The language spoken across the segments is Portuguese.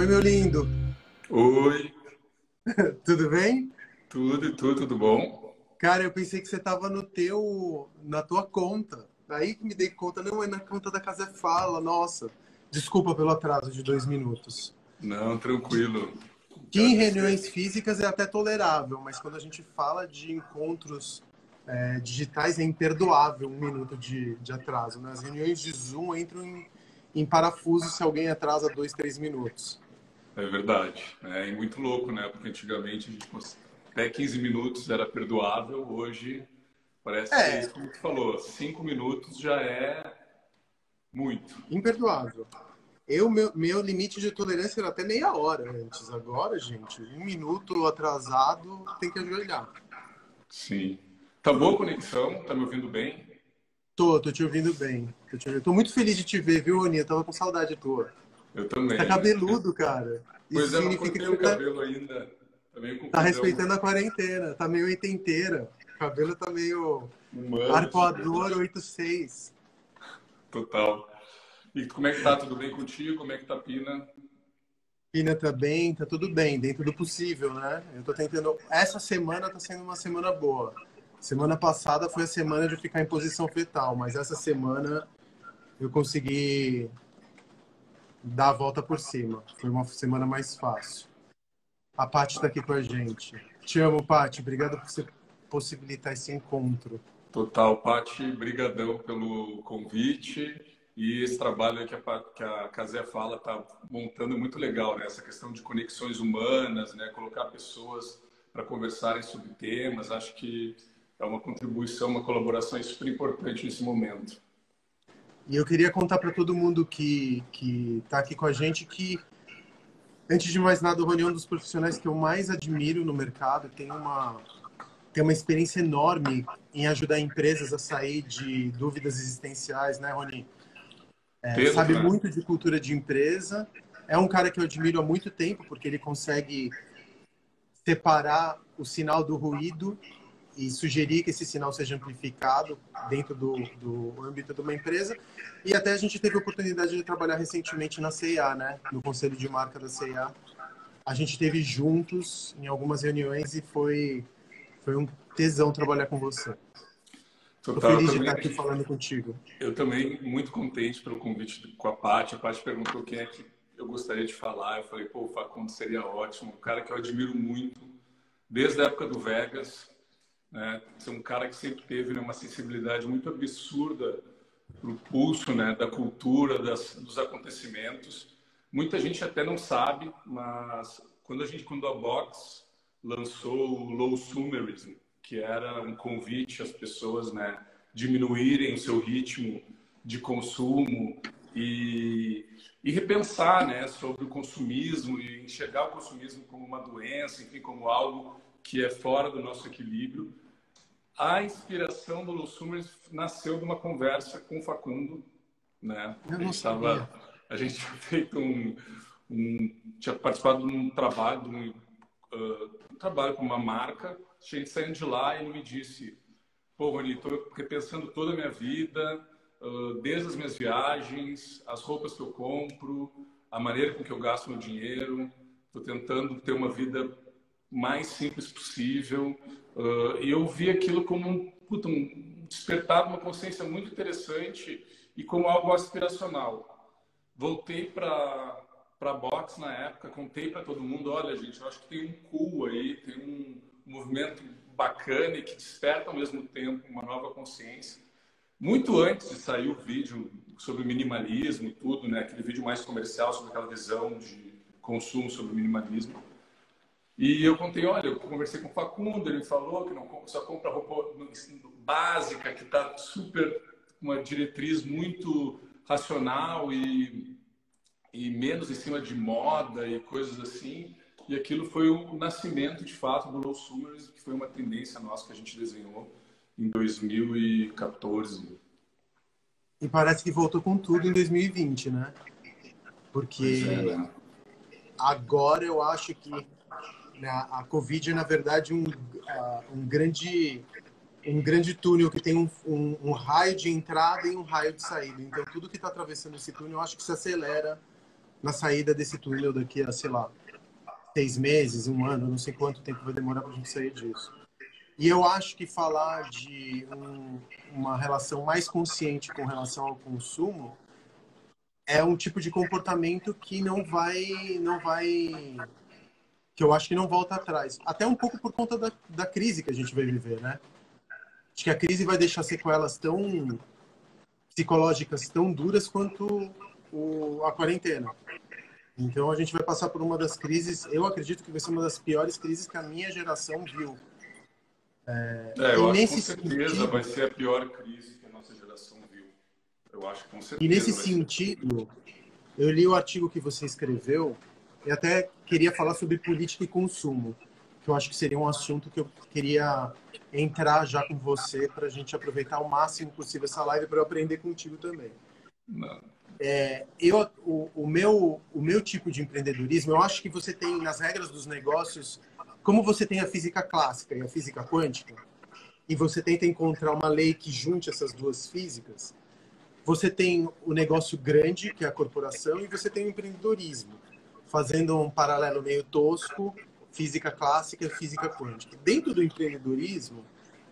Oi, meu lindo. Oi, Tudo bem? tudo e tudo bom? Cara, eu pensei que você tava na tua conta. Aí que me dei conta, não, é na conta da Casa Fala. Nossa, desculpa pelo atraso de 2 minutos. Não, tranquilo. Que Quero em dizer, reuniões físicas é até tolerável, mas quando a gente fala de encontros digitais é imperdoável 1 minuto de atraso, né? As reuniões de Zoom entram em parafuso se alguém atrasa 2, 3 minutos. é verdade. É muito louco, né? Porque antigamente até 15 minutos era perdoável, hoje parece que é É, isso como tu falou, 5 minutos já é muito. imperdoável. Meu limite de tolerância era até meia hora antes. Agora, gente, 1 minuto atrasado tem que ajoelhar. Sim. Tá boa a conexão? Tá me ouvindo bem? Tô te ouvindo bem. Tô muito feliz de te ver, viu, Aninha? Tava com saudade tua. Eu Você tá também. cabeludo, cara. Isso Pois é, não significa que cortei você o cabelo ainda. Tá meio tá compridão, respeitando a quarentena. Tá meio oitenteira. O cabelo tá meio humano, arpoador 86. total. E como é que tá? Tudo bem contigo? Como é que tá a Pina? Pina tá bem, tá tudo bem, dentro do possível, né? Eu tô tentando. Essa semana tá sendo uma semana boa. Semana passada foi a semana de ficar em posição fetal, mas essa semana eu consegui dar a volta por cima. Foi uma semana mais fácil. A Paty tá aqui com a gente. Te amo, Paty. Obrigado por você possibilitar esse encontro. Total, Paty, brigadão pelo convite e esse trabalho que a Casé Fala está montando é muito legal, né? Essa questão de conexões humanas, né? Colocar pessoas para conversarem sobre temas, acho que é uma contribuição, uma colaboração super importante nesse momento. E eu queria contar para todo mundo que tá aqui com a gente que, antes de mais nada, o Rony é um dos profissionais que eu mais admiro no mercado. Tem uma experiência enorme em ajudar empresas a sair de dúvidas existenciais, né, Rony? Tento, Sabe né? muito de cultura de empresa. É um cara que eu admiro há muito tempo, porque ele consegue separar o sinal do ruído e sugerir que esse sinal seja amplificado dentro do âmbito de uma empresa. E até a gente teve a oportunidade de trabalhar recentemente na C&A, né? No conselho de marca da C&A. A gente teve juntos em algumas reuniões e foi um tesão trabalhar com você. Estou Total, feliz de estar aqui falando contigo. eu também muito contente pelo convite com a Paty. A Paty perguntou quem é que eu gostaria de falar. Eu falei, pô, o Facundo seria ótimo. Um cara que eu admiro muito, desde a época do Vegas, né? Ser um cara que sempre teve, né, uma sensibilidade muito absurda para o pulso, né, da cultura, dos acontecimentos. Muita gente até não sabe, mas quando a Box lançou o Low Sumerism, que era um convite às pessoas, né, diminuírem o seu ritmo de consumo e repensar, né, sobre o consumismo e enxergar o consumismo como uma doença, enfim, como algo que é fora do nosso equilíbrio. A inspiração do Los Sumers nasceu de uma conversa com o Facundo, né? Eu não sabia. A gente tinha feito tinha participado de um trabalho, um trabalho com uma marca. A gente saindo de lá e ele me disse: pô, Rony, estou repensando toda a minha vida, desde as minhas viagens, as roupas que eu compro, a maneira com que eu gasto meu dinheiro. Estou tentando ter uma vida mais simples possível. E eu vi aquilo como um despertar de uma consciência muito interessante e como algo aspiracional. Voltei para a box na época, contei para todo mundo, olha, gente, eu acho que tem um cool aí, tem um movimento bacana e que desperta ao mesmo tempo uma nova consciência. Muito antes de sair o vídeo sobre minimalismo e tudo, né, aquele vídeo mais comercial sobre aquela visão de consumo sobre minimalismo. E eu contei, olha, eu conversei com o Facundo, ele me falou que não só compra roupa básica, que está super uma diretriz muito racional e menos em cima de moda e coisas assim. E aquilo foi o nascimento, de fato, do Low Summers, que foi uma tendência nossa que a gente desenhou em 2014. E parece que voltou com tudo em 2020, né? Pois é, Porque né? agora eu acho que, né, a Covid é, na verdade, um grande túnel que tem um raio de entrada e um raio de saída. Então, tudo que está atravessando esse túnel, eu acho que se acelera na saída desse túnel daqui a, sei lá, 6 meses, um ano, não sei quanto tempo vai demorar para a gente sair disso. E eu acho que falar de uma relação mais consciente com relação ao consumo é um tipo de comportamento que que eu acho que não volta atrás. Até um pouco por conta da crise que a gente vai viver, né? Acho que a crise vai deixar sequelas tão psicológicas tão duras quanto a quarentena. Então a gente vai passar por uma das crises, eu acredito que vai ser uma das piores crises que a minha geração viu. Eu E acho que com nesse certeza vai sentido, ser a pior crise que a nossa geração viu. Eu acho que com e nesse certeza vai ser. sentido, eu li o artigo que você escreveu e até queria falar sobre política e consumo, que eu acho que seria um assunto que eu queria entrar já com você para a gente aproveitar o máximo possível essa live para eu aprender contigo também. Não. O meu tipo de empreendedorismo, eu acho que você tem nas regras dos negócios, como você tem a física clássica e a física quântica, e você tenta encontrar uma lei que junte essas duas físicas, você tem o negócio grande, que é a corporação, e você tem o empreendedorismo, fazendo um paralelo meio tosco, física clássica e física quântica. Dentro do empreendedorismo,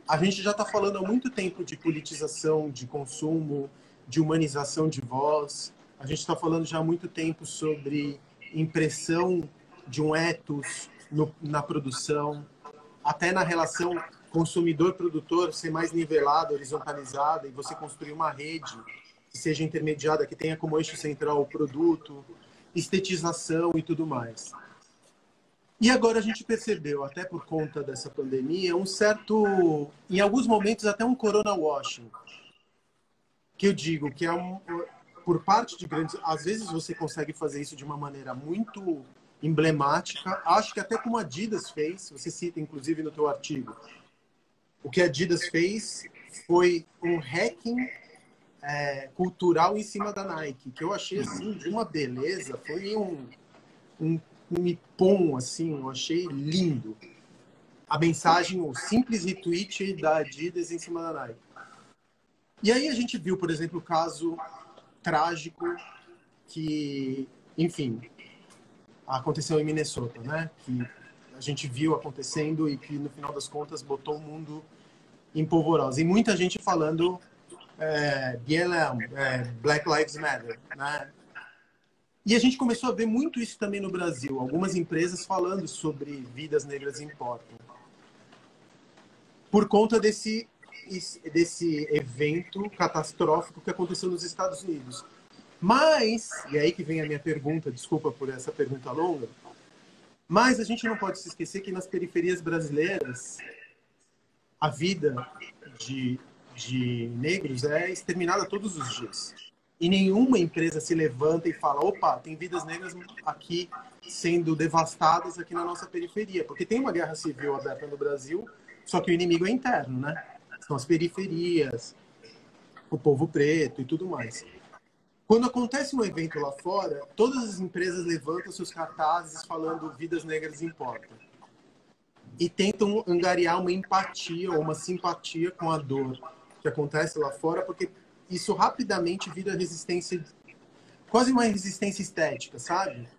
a gente já está falando há muito tempo de politização de consumo, de humanização de voz. A gente está falando já há muito tempo sobre impressão de um ethos na produção, até na relação consumidor-produtor ser mais nivelada, horizontalizada, e você construir uma rede que seja intermediada, que tenha como eixo central o produto, estetização e tudo mais. E agora a gente percebeu, até por conta dessa pandemia, um certo, em alguns momentos, até um corona washing, que eu digo que por parte de grandes... Às vezes você consegue fazer isso de uma maneira muito emblemática, acho que até como a Adidas fez, você cita inclusive no teu artigo, o que a Adidas fez foi um hacking cultural em cima da Nike, que eu achei assim de uma beleza, foi um ipom, assim, eu achei lindo. A mensagem, o simples retweet da Adidas em cima da Nike. E aí a gente viu, por exemplo, o caso trágico que, enfim, aconteceu em Minnesota, né? Que a gente viu acontecendo e que, no final das contas, botou o mundo em polvorosa. E muita gente falando BLM, Black Lives Matter, né? E a gente começou a ver muito isso também no Brasil. Algumas empresas falando sobre vidas negras importam. Por conta desse evento catastrófico que aconteceu nos Estados Unidos. Mas, e aí que vem a minha pergunta, desculpa por essa pergunta longa, mas a gente não pode se esquecer que nas periferias brasileiras a vida de negros é exterminada todos os dias. E nenhuma empresa se levanta e fala, opa, tem vidas negras aqui sendo devastadas aqui na nossa periferia. Porque tem uma guerra civil aberta no Brasil, só que o inimigo é interno, né? São as periferias, o povo preto e tudo mais. Quando acontece um evento lá fora, todas as empresas levantam seus cartazes falando vidas negras importam. E tentam angariar uma empatia ou uma simpatia com a dor que acontece lá fora, porque isso rapidamente vira resistência, quase uma resistência estética, sabe?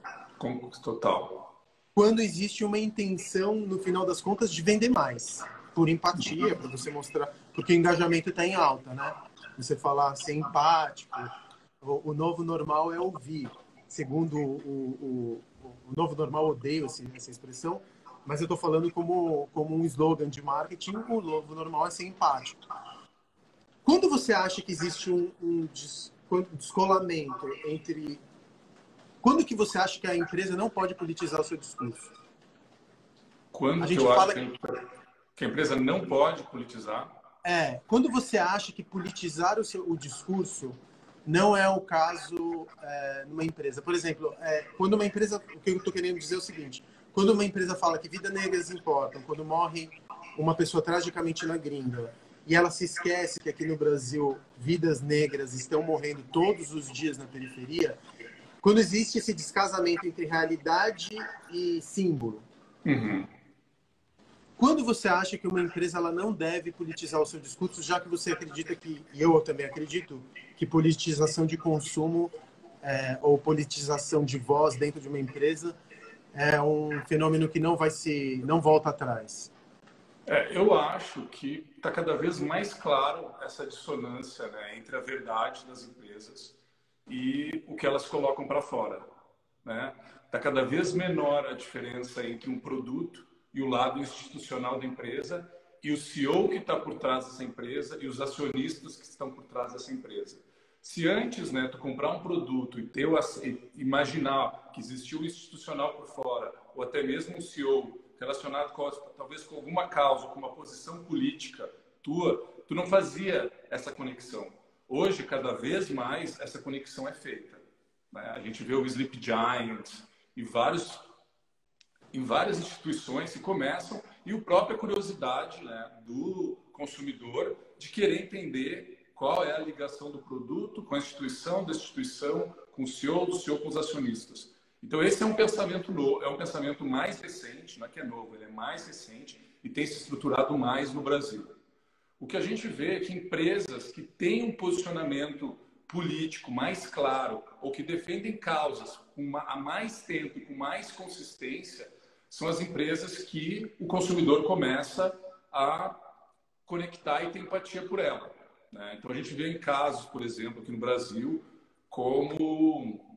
Total. Quando existe uma intenção, no final das contas, de vender mais, por empatia, para você mostrar, porque o engajamento está em alta, né? Você falar ser empático, o novo normal é ouvir. Segundo o novo normal, odeio essa expressão, mas eu estou falando como um slogan de marketing, o novo normal é ser empático. Quando você acha que existe um descolamento entre... Quando que você acha que a empresa não pode politizar o seu discurso? Quando que eu acho que a empresa não pode politizar? Quando você acha que politizar o discurso não é o caso numa empresa. Por exemplo, quando uma empresa... O que eu estou querendo dizer é o seguinte. Quando uma empresa fala que vidas negras importam, quando morre uma pessoa tragicamente na gringa, e ela se esquece que aqui no Brasil vidas negras estão morrendo todos os dias na periferia, quando existe esse descasamento entre realidade e símbolo, quando você acha que uma empresa ela não deve politizar o seu discurso, já que você acredita que, e eu também acredito, que politização de consumo ou politização de voz dentro de uma empresa é um fenômeno que não volta atrás? Eu acho que está cada vez mais claro essa dissonância, né, entre a verdade das empresas e o que elas colocam para fora, né? Está cada vez menor a diferença entre um produto e o lado institucional da empresa e o CEO que está por trás dessa empresa e os acionistas que estão por trás dessa empresa. Se antes, né, tu comprar um produto e imaginar que existia um institucional por fora ou até mesmo um CEO relacionado talvez com alguma causa, com uma posição política tua, tu não fazia essa conexão. Hoje, cada vez mais, essa conexão é feita, né? A gente vê o Sleep Giants e em várias instituições que começam, e a própria curiosidade, né, do consumidor de querer entender qual é a ligação do produto com a instituição, da instituição, com o CEO, do CEO com os acionistas. Então, esse é um pensamento novo, é um pensamento mais recente, não é que é novo, ele é mais recente e tem se estruturado mais no Brasil. O que a gente vê é que empresas que têm um posicionamento político mais claro ou que defendem causas há mais tempo e com mais consistência são as empresas que o consumidor começa a conectar e ter empatia por ela, né? Então, a gente vê em casos, por exemplo, aqui no Brasil, como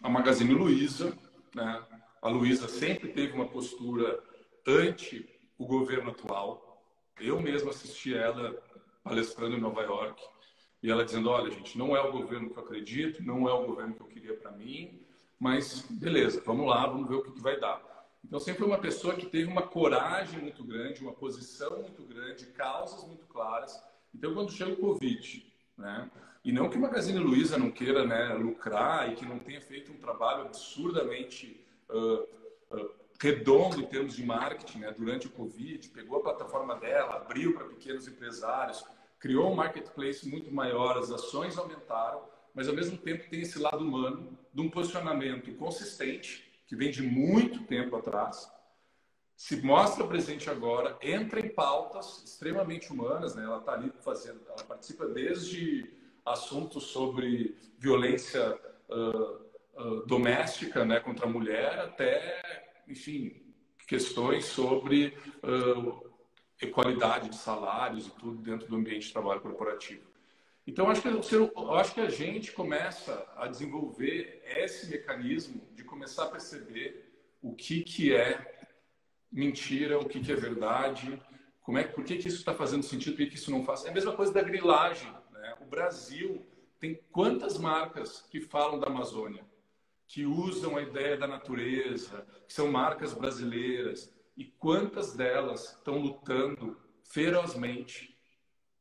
a Magazine Luiza, né? A Luiza sempre teve uma postura anti o governo atual. Eu mesmo assisti ela palestrando em Nova York e ela dizendo: olha, gente, não é o governo que eu acredito, não é o governo que eu queria para mim, mas beleza, vamos lá, vamos ver o que vai dar. Então, sempre foi uma pessoa que teve uma coragem muito grande, uma posição muito grande, causas muito claras. Então, quando chega o Covid, né? E não que o Magazine Luiza não queira, né, lucrar e que não tenha feito um trabalho absurdamente redondo em termos de marketing, né, durante o Covid, pegou a plataforma dela, abriu para pequenos empresários, criou um marketplace muito maior, as ações aumentaram, mas ao mesmo tempo tem esse lado humano de um posicionamento consistente, que vem de muito tempo atrás, se mostra presente agora, entra em pautas extremamente humanas, né? Ela está ali fazendo, ela participa desde assuntos sobre violência doméstica, né, contra a mulher, até, enfim, questões sobre equalidade de salários e tudo dentro do ambiente de trabalho corporativo. Então, eu acho que a gente começa a desenvolver esse mecanismo de começar a perceber o que é mentira, o que é verdade, por que isso está fazendo sentido, por que isso não faz. É a mesma coisa da grilagem, né? O Brasil tem quantas marcas que falam da Amazônia, que usam a ideia da natureza, que são marcas brasileiras, e quantas delas estão lutando ferozmente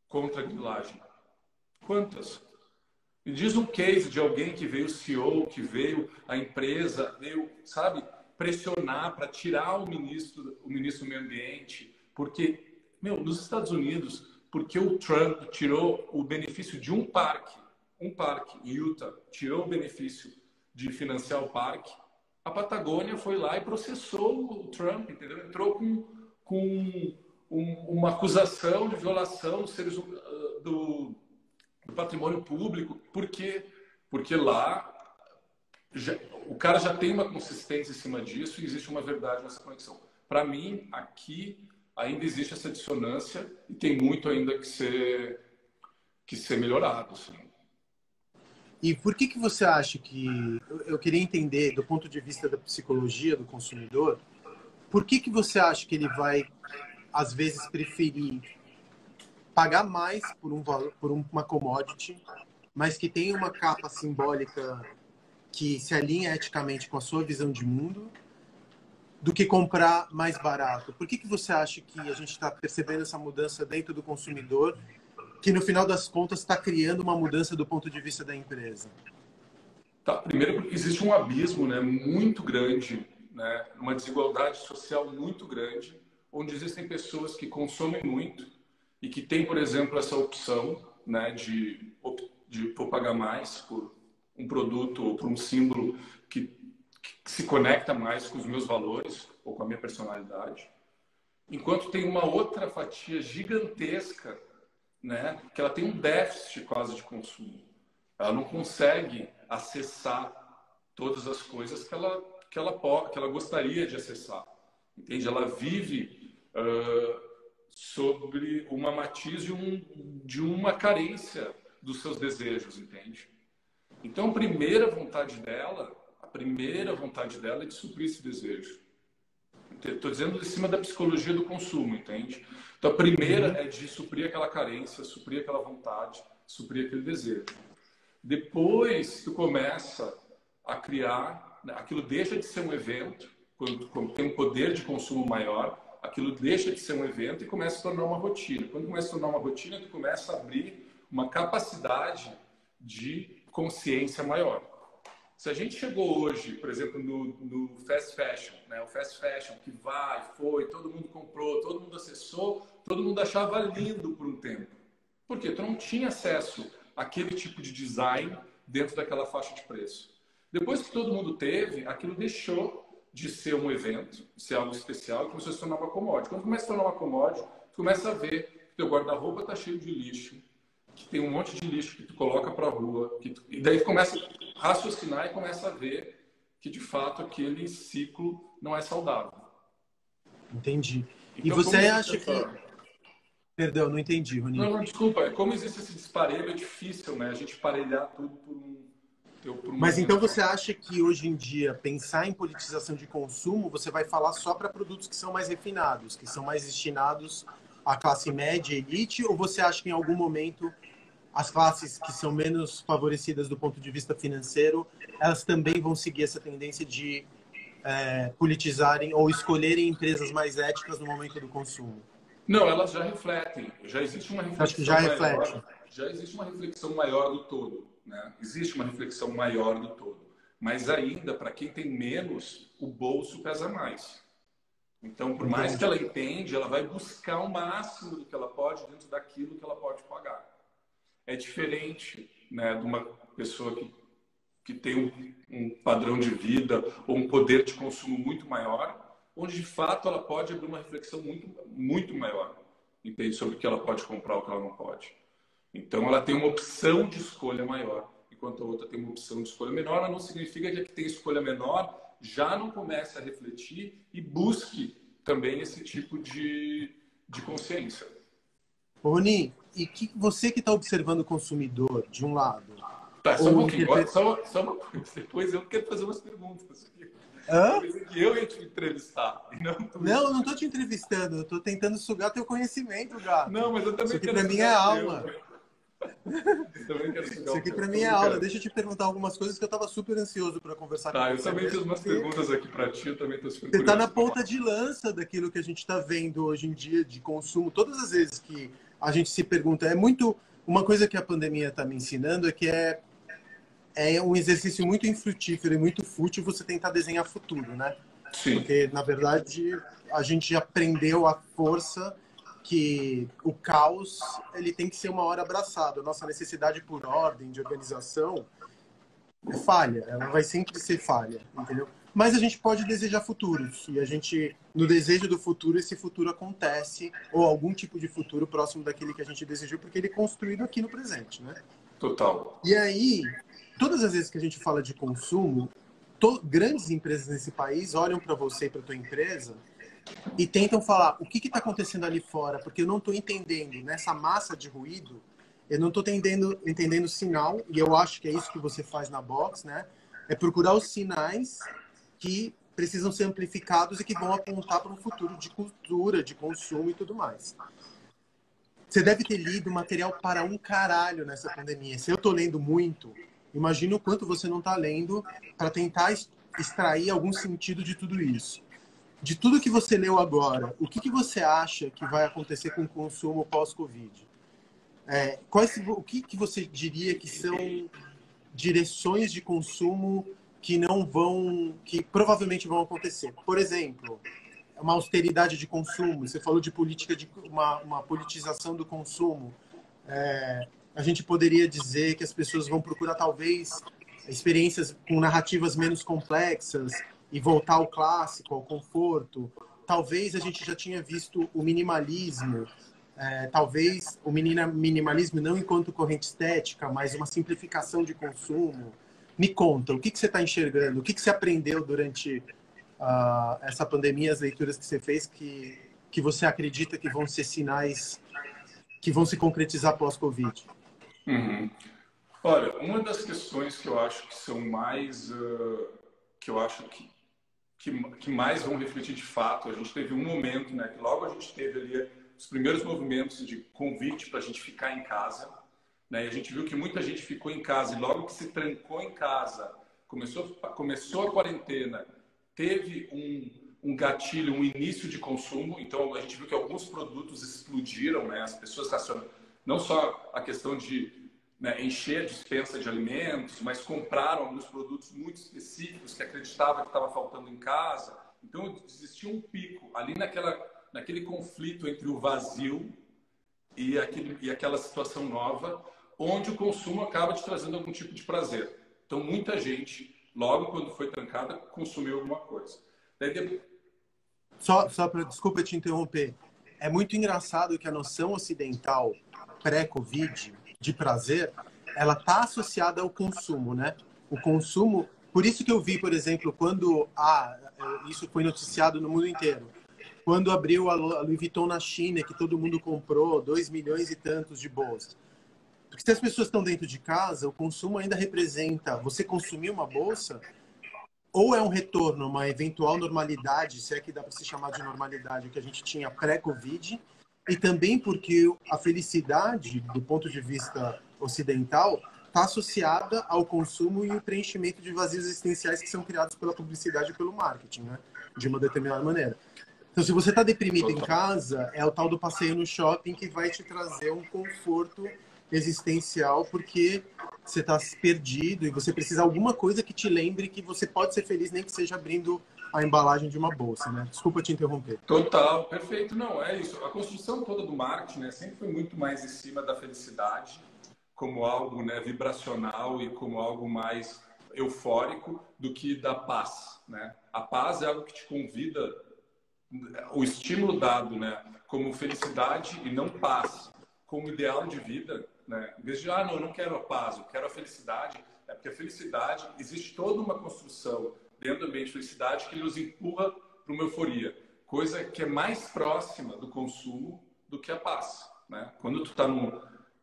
contra a grilagem? Quantas? Me diz um case de alguém que veio o CEO, que veio a empresa, veio, sabe, pressionar para tirar o ministro do Meio Ambiente, porque, nos Estados Unidos, porque o Trump tirou o benefício de um parque em Utah, tirou o benefício de financiar o parque, a Patagônia foi lá e processou o Trump, entendeu? Entrou com uma acusação de violação dos seres do patrimônio público. Por quê? Porque lá o cara já tem uma consistência em cima disso e existe uma verdade nessa conexão. Para mim, aqui ainda existe essa dissonância e tem muito ainda que ser melhorado. Assim. E por que você acha que... Eu queria entender, do ponto de vista da psicologia do consumidor, por que você acha que ele vai, às vezes, preferir pagar mais por uma commodity, mas que tem uma capa simbólica que se alinha eticamente com a sua visão de mundo, do que comprar mais barato? Por que você acha que a gente está percebendo essa mudança dentro do consumidor, que no final das contas está criando uma mudança do ponto de vista da empresa? Tá, primeiro, existe um abismo, né, muito grande, né, uma desigualdade social muito grande, onde existem pessoas que consomem muito e que têm, por exemplo, essa opção, né, de vou pagar mais por um produto ou por um símbolo que se conecta mais com os meus valores ou com a minha personalidade. Enquanto tem uma outra fatia gigantesca, né, que ela tem um déficit quase de consumo. Ela não consegue acessar todas as coisas que ela gostaria de acessar. Entende? Ela vive sobre uma matiz de uma carência dos seus desejos, entende? Então, a primeira vontade dela é de suprir esse desejo. Estou dizendo em cima da psicologia do consumo, entende? Então, a primeira é de suprir aquela carência, suprir aquela vontade, suprir aquele desejo. Depois, tu começa a criar, aquilo deixa de ser um evento, quando tem um poder de consumo maior, aquilo deixa de ser um evento e começa a se tornar uma rotina. Quando começa a se tornar uma rotina, tu começa a abrir uma capacidade de consciência maior. Se a gente chegou hoje, por exemplo, no fast fashion, né? O fast fashion que foi, todo mundo comprou, todo mundo acessou, todo mundo achava lindo por um tempo. Por quê? Tu não tinha acesso àquele tipo de design dentro daquela faixa de preço. Depois que todo mundo teve, aquilo deixou de ser um evento, de ser algo especial, e começou a se tornar uma commodity. Quando começa a se tornar uma commodity, tu começa a ver que teu guarda-roupa está cheio de lixo, que tem um monte de lixo que tu coloca para a rua, e daí tu começa a raciocinar e começa a ver que, de fato, aquele ciclo não é saudável. Entendi. Então, e você acha que... Perdão, não entendi, Rony. Não, desculpa. Como existe esse desparelho, é difícil, né? A gente parelhar tudo por um... Mas então você acha que, hoje em dia, pensar em politização de consumo, você vai falar só para produtos que são mais refinados, que são mais destinados à classe média, elite, ou você acha que, em algum momento, as classes que são menos favorecidas do ponto de vista financeiro, elas também vão seguir essa tendência de politizarem ou escolherem empresas mais éticas no momento do consumo? Não, elas já refletem. Já existe uma reflexão Acho que já reflete. Já existe uma reflexão maior do todo, né? Existe uma reflexão maior do todo. Mas ainda, para quem tem menos, o bolso pesa mais. Então, por mais que ela entende, ela vai buscar o máximo do que ela pode dentro daquilo que ela pode pagar. É diferente, né, de uma pessoa que tem um padrão de vida ou um poder de consumo muito maior, onde de fato ela pode abrir uma reflexão muito maior, entende? Sobre o que ela pode comprar ou o que ela não pode. Então ela tem uma opção de escolha maior, enquanto a outra tem uma opção de escolha menor, mas não significa que a que tem escolha menor já não comece a refletir e busque também esse tipo de consciência. Rony, e você que está observando o consumidor, de um lado... Tá, só um pouquinho. Só uma coisa. Depois eu quero fazer umas perguntas. Hã? Que eu ia te entrevistar. Não, eu não estou te entrevistando. Eu estou tentando sugar teu conhecimento, gato. Não, mas eu também Isso aqui quero para mim é aula. Eu também quero sugar. Isso aqui para mim é aula. Deixa eu te perguntar algumas coisas que eu estava super ansioso para conversar com você. Tá, eu também fiz umas perguntas aqui para ti. Eu também estou super curioso. Você está na ponta de lança daquilo que a gente está vendo hoje em dia de consumo. Todas as vezes que a gente se pergunta... Uma coisa que a pandemia está me ensinando é que é um exercício muito infrutífero e muito fútil você tentar desenhar futuro, né? Sim. Porque, na verdade, a gente aprendeu a força que o caos ele tem que ser uma hora abraçado. A nossa necessidade por ordem, de organização, é falha. Ela vai sempre ser falha, entendeu? Mas a gente pode desejar futuros. E a gente, no desejo do futuro, esse futuro acontece, ou algum tipo de futuro próximo daquele que a gente desejou, porque ele é construído aqui no presente, né? Total. E aí, todas as vezes que a gente fala de consumo, grandes empresas nesse país olham para você e para a tua empresa e tentam falar o que está acontecendo ali fora, porque eu não estou entendendo nessa massa de ruído, eu não estou entendendo o sinal, e eu acho que é isso que você faz na Box, né? É procurar os sinais que precisam ser amplificados e que vão apontar para um futuro de cultura, de consumo e tudo mais. Você deve ter lido material para um caralho nessa pandemia. Se eu estou lendo muito, imagina o quanto você não está lendo para tentar extrair algum sentido de tudo isso. De tudo que você leu agora, o que você acha que vai acontecer com o consumo pós-Covid? O que você diria que são direções de consumo que provavelmente vão acontecer? Por exemplo, uma austeridade de consumo. Você falou de política uma politização do consumo. A gente poderia dizer que as pessoas vão procurar talvez experiências com narrativas menos complexas e voltar ao clássico, ao conforto. Talvez a gente já tinha visto o minimalismo, talvez o minimalismo não enquanto corrente estética, mas uma simplificação de consumo. Me conta, o que você está enxergando? O que você aprendeu durante essa pandemia, as leituras que você fez, que você acredita que vão ser sinais que vão se concretizar pós-Covid? Uhum. Olha, uma das questões que eu acho que são mais, que eu acho que mais vão refletir de fato, a gente teve um momento, né, que logo a gente teve ali os primeiros movimentos de convite para a gente ficar em casa, né, e a gente viu que muita gente ficou em casa, e logo que se trancou em casa, começou a quarentena, teve um gatilho, um início de consumo, então a gente viu que alguns produtos explodiram, né, as pessoas racionam, não só a questão de, né, encher a despensa de alimentos, mas compraram alguns produtos muito específicos que acreditavam que estava faltando em casa. Então, existia um pico ali naquele conflito entre o vazio e aquela situação nova, onde o consumo acaba te trazendo algum tipo de prazer. Então, muita gente, logo quando foi trancada, consumiu alguma coisa. Daí, Desculpa te interromper. É muito engraçado que a noção ocidental pré-Covid de prazer, ela está associada ao consumo, né? O consumo, por isso que eu vi, por exemplo, quando isso foi noticiado no mundo inteiro, quando abriu a Louis Vuitton na China, que todo mundo comprou 2 milhões e tantos de bolsas. Porque se as pessoas estão dentro de casa, o consumo ainda representa você consumir uma bolsa, ou é um retorno a uma eventual normalidade, se é que dá para se chamar de normalidade, que a gente tinha pré-Covid, e também porque a felicidade, do ponto de vista ocidental, está associada ao consumo e o preenchimento de vazios existenciais que são criados pela publicidade e pelo marketing, né? De uma determinada maneira. Então, se você está deprimido em casa, é o tal do passeio no shopping que vai te trazer um conforto existencial, porque você está perdido e você precisa de alguma coisa que te lembre que você pode ser feliz, nem que seja abrindo a embalagem de uma bolsa, né? Desculpa te interromper. total, perfeito. Não, é isso. A construção toda do marketing, né, sempre foi muito mais em cima da felicidade, como algo, né, vibracional e como algo mais eufórico do que da paz, né? A paz é algo que te convida, o estímulo dado, né, como felicidade e não paz, como ideal de vida, né? Em vez de, não, eu não quero a paz, eu quero a felicidade, é porque a felicidade, existe toda uma construção dentro do ambiente de felicidade que nos empurra para uma euforia, coisa que é mais próxima do consumo do que a paz, né? Quando tu está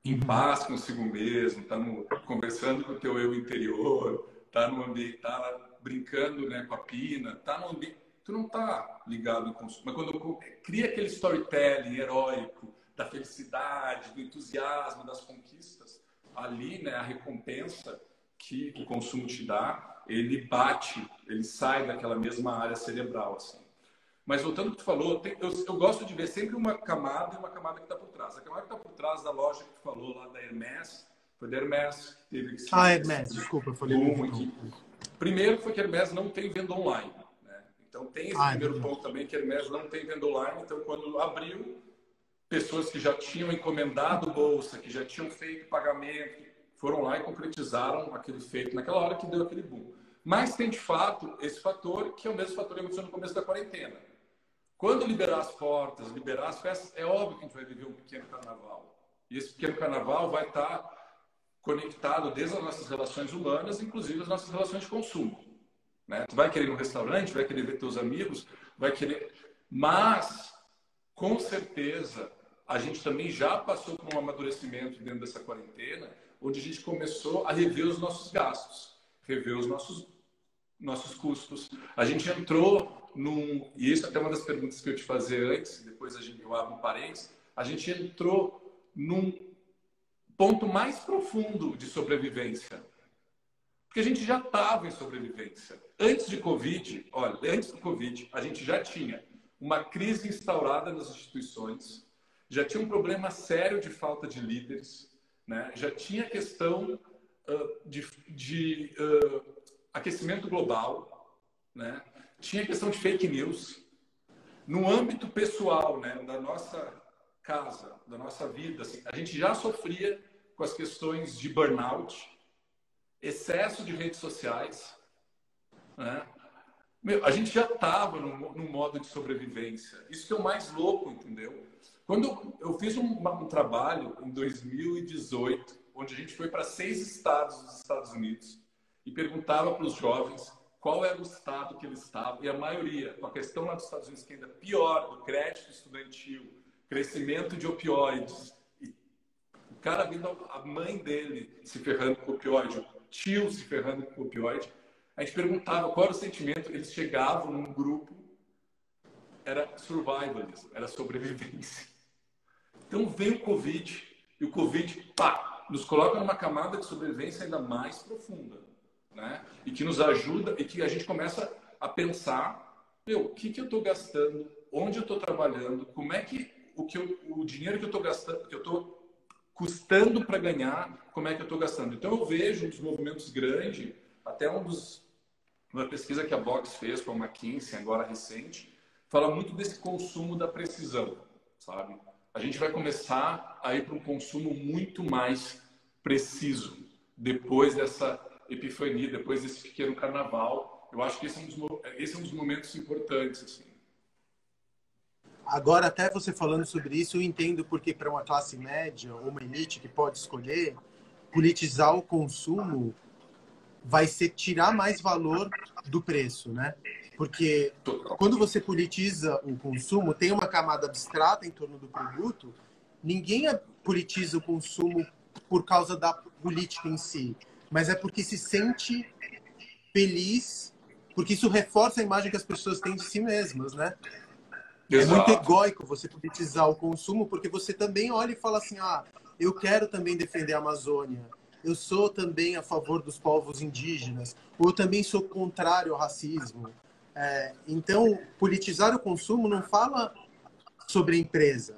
em paz consigo mesmo, está conversando com o teu eu interior, está no ambiente, tá brincando, né, com a pina, está no ambiente, tu não está ligado no consumo. Mas quando cria aquele storytelling heróico da felicidade, do entusiasmo, das conquistas, ali, né, a recompensa que o consumo te dá, ele bate, ele sai daquela mesma área cerebral, assim. Mas voltando ao que tu falou, eu gosto de ver sempre uma camada e uma camada que está por trás. A camada que está por trás da loja que tu falou lá da Hermès, foi da Hermès que teve esse Hermès, desculpa, eu falei boom aqui. Primeiro foi que a Hermès não tem venda online, né? Então tem esse primeiro ponto também, que a Hermès não tem venda online. Então quando abriu, pessoas que já tinham encomendado bolsa, que já tinham feito pagamento, foram lá e concretizaram aquele feito naquela hora que deu aquele boom. Mas tem de fato esse fator, que é o mesmo fator que aconteceu no começo da quarentena. Quando liberar as portas, liberar as festas, é óbvio que a gente vai viver um pequeno carnaval. E esse pequeno carnaval vai estar conectado desde as nossas relações humanas, inclusive as nossas relações de consumo, né? Tu vai querer ir no restaurante, vai querer ver teus amigos, vai querer... Mas, com certeza, a gente também já passou por um amadurecimento dentro dessa quarentena, onde a gente começou a rever os nossos gastos, rever os nossos custos. A gente entrou e isso é até uma das perguntas que eu te fazer antes, depois eu abro um parênteses, a gente entrou num ponto mais profundo de sobrevivência. Porque a gente já estava em sobrevivência. Antes de Covid, antes do Covid, a gente já tinha uma crise instaurada nas instituições, já tinha um problema sério de falta de líderes, né? Já tinha questão de aquecimento global, né? Tinha questão de fake news. No âmbito pessoal, né, da nossa casa, da nossa vida, assim, a gente já sofria com as questões de burnout, excesso de redes sociais, né? A gente já estava num modo de sobrevivência. Isso que é o mais louco, entendeu? Quando eu fiz um trabalho em 2018, onde a gente foi para 6 estados dos Estados Unidos, e perguntava para os jovens qual era o estado que eles estavam, e a maioria, com a questão lá dos Estados Unidos que ainda é pior, do crédito estudantil, crescimento de opioides, e o cara vendo a mãe dele se ferrando com opioide, o tio se ferrando com opioide, a gente perguntava qual era o sentimento, eles chegavam num grupo, era survivalism, era sobrevivência. Então vem o Covid, e o Covid, pá, nos coloca numa camada de sobrevivência ainda mais profunda, né? E que nos ajuda, e que a gente começa a pensar, o que eu estou gastando, onde eu estou trabalhando, como é que o dinheiro que eu estou gastando, que eu estou custando para ganhar, como é que eu estou gastando. Então eu vejo um dos movimentos grandes, até uma pesquisa que a Box fez com a McKinsey, agora recente, fala muito desse consumo da precisão, sabe? A gente vai começar a ir para um consumo muito mais preciso depois dessa epifania, depois desse pequeno carnaval. Eu acho que esse é um dos momentos importantes, assim. Agora, até você falando sobre isso, eu entendo porque para uma classe média ou uma elite que pode escolher, politizar o consumo vai ser tirar mais valor do preço, né? Porque quando você politiza o consumo, tem uma camada abstrata em torno do produto, ninguém politiza o consumo por causa da política em si, mas é porque se sente feliz, porque isso reforça a imagem que as pessoas têm de si mesmas, né? É muito egóico você politizar o consumo, porque você também olha e fala assim, eu quero também defender a Amazônia, eu sou também a favor dos povos indígenas, ou eu também sou contrário ao racismo. Então, politizar o consumo não fala sobre a empresa,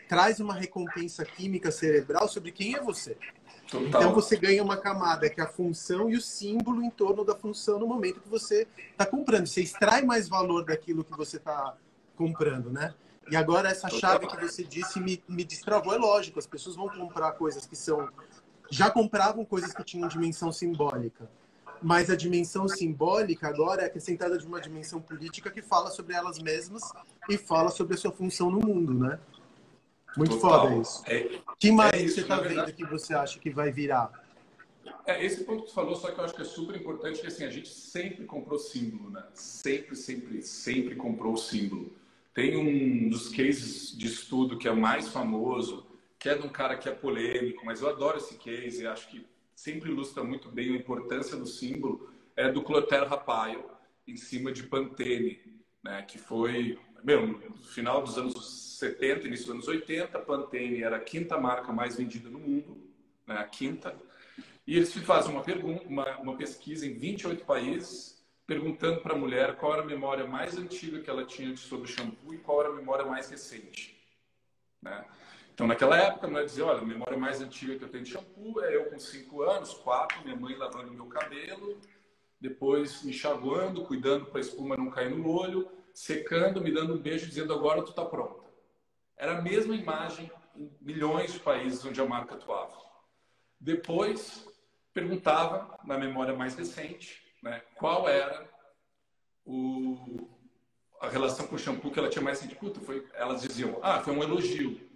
traz uma recompensa química cerebral sobre quem é você. Total. Então, você ganha uma camada que é a função e o símbolo em torno da função no momento que você está comprando. Você extrai mais valor daquilo que você está comprando, né? E agora essa chave que você disse me destravou. É lógico, as pessoas vão comprar coisas que são... Já compravam coisas que tinham dimensão simbólica, mas a dimensão simbólica agora é acrescentada de uma dimensão política que fala sobre elas mesmas e fala sobre a sua função no mundo, né? Muito foda isso. Que mais você está vendo que você acha que vai virar? Esse ponto que você falou, só que eu acho que é super importante, que assim, a gente sempre comprou símbolo, né? Sempre comprou símbolo. Tem um dos cases de estudo que é o mais famoso, que é de um cara que é polêmico, mas eu adoro esse case, acho que sempre ilustra muito bem a importância do símbolo, é do Clotaire Rapaio, em cima de Pantene, né? Que foi, no final dos anos 70, início dos anos 80, Pantene era a quinta marca mais vendida no mundo, né? A quinta. E eles fazem uma pesquisa em 28 países, perguntando para a mulher qual era a memória mais antiga que ela tinha sobre shampoo e qual era a memória mais recente, né? Então, naquela época, a mulher dizia, olha, a memória mais antiga que eu tenho de shampoo é eu com 5 anos, 4, minha mãe lavando meu cabelo, depois me enxaguando, cuidando para a espuma não cair no olho, secando, me dando um beijo, dizendo, agora tu tá pronta. Era a mesma imagem em milhões de países onde a marca atuava. Depois, perguntava, na memória mais recente, né, qual era a relação com o shampoo que ela tinha mais sentido. Elas diziam, foi um elogio.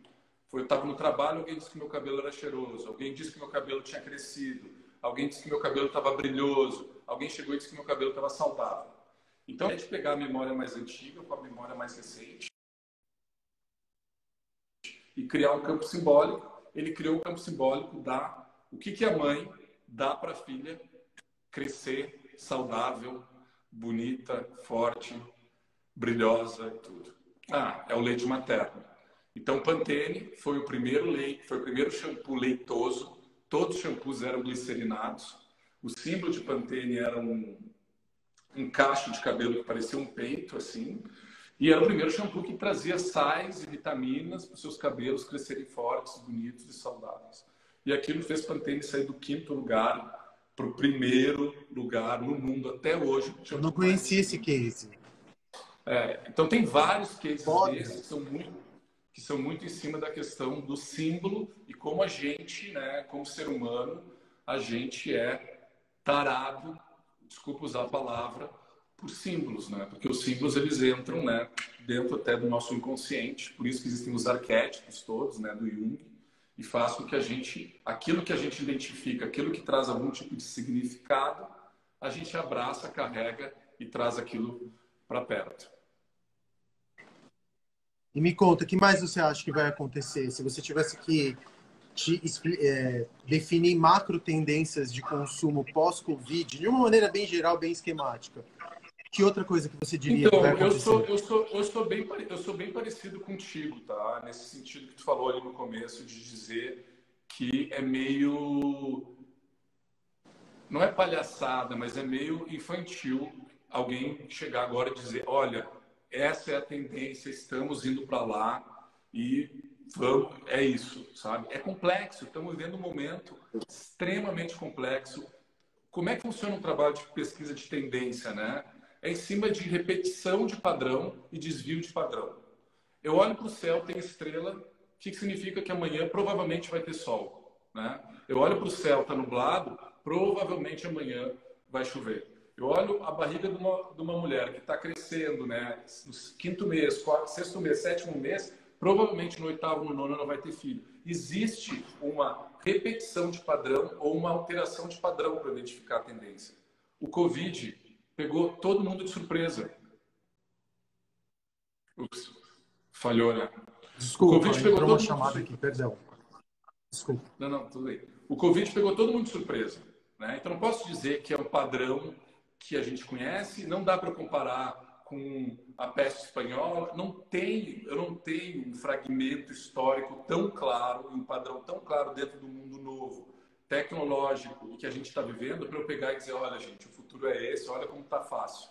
Eu estava no trabalho, alguém disse que meu cabelo era cheiroso, alguém disse que meu cabelo tinha crescido, alguém disse que meu cabelo estava brilhoso, alguém chegou e disse que meu cabelo estava saudável. Então, a gente pegar a memória mais antiga com a memória mais recente e criar um campo simbólico. Ele criou o campo simbólico o que a mãe dá para a filha crescer saudável, bonita, forte, brilhosa e tudo. É o leite materno. Então, Pantene foi o primeiro shampoo leitoso. Todos os shampoos eram glicerinados. O símbolo de Pantene era um cacho de cabelo que parecia um peito, assim. E era o primeiro shampoo que trazia sais e vitaminas para os seus cabelos crescerem fortes, bonitos e saudáveis. E aquilo fez Pantene sair do 5º lugar para o 1º lugar no mundo até hoje. Eu não conhecia esse case. Então, tem vários cases desses que são muito em cima da questão do símbolo e como a gente, né, como ser humano, a gente é tarado, desculpa usar a palavra, por símbolos, né? Porque os símbolos, eles entram, né, dentro até do nosso inconsciente, por isso que existem os arquétipos todos, né, do Jung, e faz com que aquilo que a gente identifica, aquilo que traz algum tipo de significado, a gente abraça, carrega e traz aquilo para perto. E me conta, o que mais você acha que vai acontecer se você tivesse que definir macro tendências de consumo pós-Covid, de uma maneira bem geral, bem esquemática? Que outra coisa que você diria que vai Então, acontecer? eu sou bem parecido contigo, tá? Nesse sentido que tu falou ali no começo, de dizer que é meio... Não é palhaçada, mas é meio infantil alguém chegar agora e dizer, olha, essa é a tendência, estamos indo para lá e vamos, é isso, sabe? É complexo, estamos vivendo um momento extremamente complexo. Como é que funciona um trabalho de pesquisa de tendência, né? É em cima de repetição de padrão e desvio de padrão. Eu olho para o céu, tem estrela, o que significa que amanhã provavelmente vai ter sol, né? Eu olho para o céu, está nublado, provavelmente amanhã vai chover. Eu olho a barriga de uma mulher que está crescendo, né? No quinto mês, quarto, sexto mês, sétimo mês, provavelmente no oitavo, no nono ela vai ter filho. Existe uma repetição de padrão ou uma alteração de padrão para identificar a tendência. O Covid pegou todo mundo de surpresa. Ups, falhou, né? O Desculpa, Covid pegou entrou uma todo mundo de chamada aqui, surpresa. perdão. Desculpa. Não, tudo bem. O Covid pegou todo mundo de surpresa, né? Então não posso dizer que é um padrão que a gente conhece, não dá para comparar com a peste espanhola, eu não tenho um fragmento histórico tão claro, um padrão tão claro dentro do mundo novo, tecnológico, e que a gente está vivendo, para eu pegar e dizer, olha gente, o futuro é esse, olha como está fácil.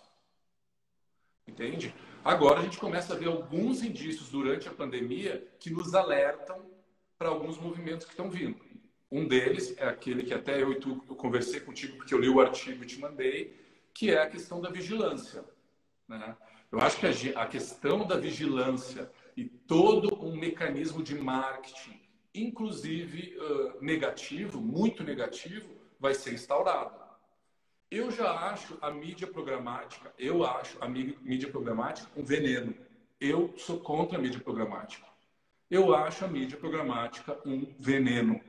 Entende? Agora a gente começa a ver alguns indícios durante a pandemia que nos alertam para alguns movimentos que estão vindo. Um deles é aquele que até eu conversei contigo porque eu li o artigo e te mandei, que é a questão da vigilância, né? Eu acho que a questão da vigilância e todo um mecanismo de marketing, inclusive negativo, muito negativo, vai ser instaurado. Eu já acho a mídia programática, um veneno. Eu sou contra a mídia programática. Eu acho a mídia programática um veneno.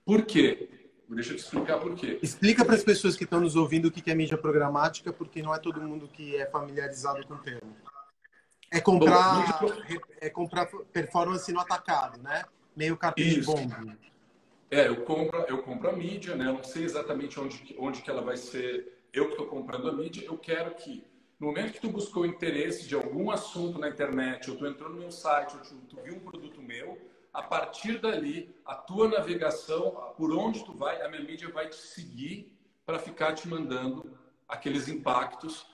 Por quê? Deixa eu te explicar por quê. Explica para as pessoas que estão nos ouvindo o que é mídia programática, porque não é todo mundo que é familiarizado com o termo. É comprar performance no atacado, né? Meio carpete-bomba. Eu compro a mídia, né? Eu não sei exatamente onde que ela vai ser. Eu que estou comprando a mídia, eu quero que, no momento que tu buscou interesse de algum assunto na internet, ou tu entrou no meu site, ou tu viu um produto meu, a partir dali, a tua navegação, por onde tu vai, a minha mídia vai te seguir para ficar te mandando aqueles impactos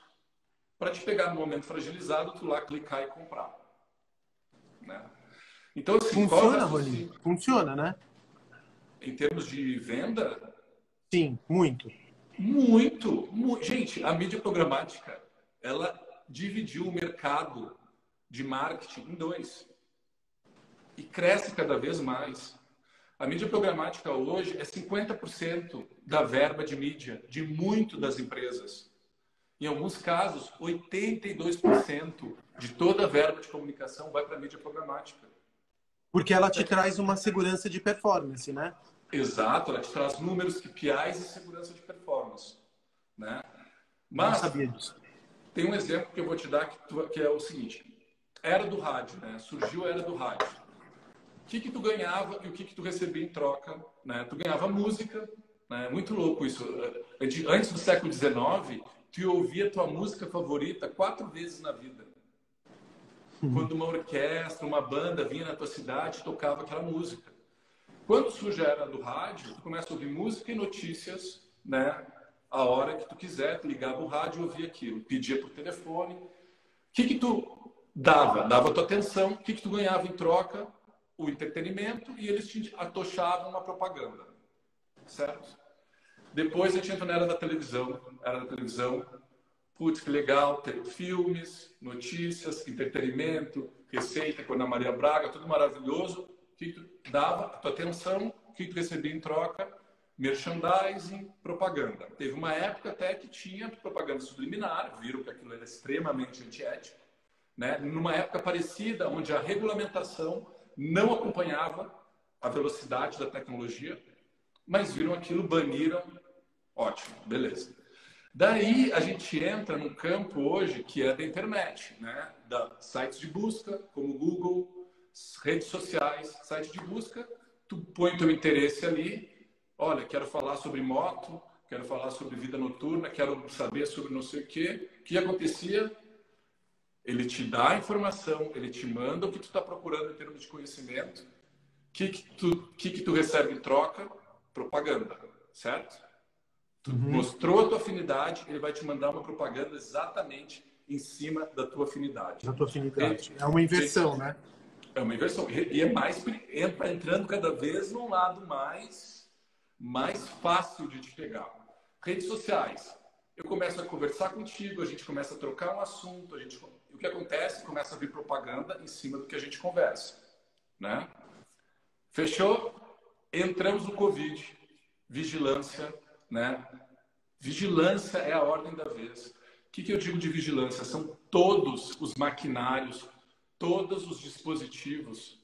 para te pegar no momento fragilizado, tu lá clicar e comprar. Né? Então, assim, funciona, Rony? Funciona, né? Em termos de venda? Sim, muito. Muito. Gente, a mídia programática, ela dividiu o mercado de marketing em dois. E cresce cada vez mais. A mídia programática hoje é 50% da verba de mídia de muito das empresas. Em alguns casos, 82% de toda a verba de comunicação vai para a mídia programática. Porque ela te traz uma segurança de performance, né? Exato, ela te traz números, KPIs e segurança de performance. Né? Mas não sabia disso. Tem um exemplo que eu vou te dar que é o seguinte. Era do rádio, né? Surgiu a era do rádio. O que tu ganhava e o que tu recebia em troca? Né? Tu ganhava música, né? Muito louco isso. Antes do século XIX, tu ouvia tua música favorita 4 vezes na vida. Quando uma orquestra, uma banda vinha na tua cidade e tocava aquela música. Quando surge a era do rádio, tu começa a ouvir música e notícias, né? A hora que tu quiser, tu ligava o rádio e ouvia aquilo. Pedia por telefone. O que tu dava? Dava a tua atenção. O que tu ganhava em troca? O entretenimento, e eles te atochavam uma propaganda. Certo? Depois a gente entra na era da televisão. Putz, que legal, ter filmes, notícias, entretenimento, receita com a Ana Maria Braga, tudo maravilhoso. O que tu dava? A tua atenção. O que tu recebia em troca? Merchandising, propaganda. Teve uma época até que tinha propaganda subliminar, viram que aquilo era extremamente antiético. Né? Numa época parecida, onde a regulamentação não acompanhava a velocidade da tecnologia, mas viram aquilo, baniram, ótimo, beleza. Daí a gente entra num campo hoje que é da internet, né? Da sites de busca, como Google, redes sociais, site de busca, tu põe teu interesse ali, olha, quero falar sobre moto, quero falar sobre vida noturna, quero saber sobre não sei o quê. O que acontecia? Ele te dá a informação, ele te manda o que tu está procurando em termos de conhecimento. O que tu recebe em troca? Propaganda, certo? Tu mostrou a tua afinidade, ele vai te mandar uma propaganda exatamente em cima da tua afinidade. Da tua afinidade. É uma inversão, né? É uma inversão. E é mais entrando cada vez num lado mais fácil de te pegar. Redes sociais. Eu começo a conversar contigo, a gente começa a trocar um assunto, o que acontece? Começa a vir propaganda em cima do que a gente conversa, né? Fechou? Entramos no Covid. Vigilância, né? Vigilância é a ordem da vez. O que eu digo de vigilância? São todos os maquinários, todos os dispositivos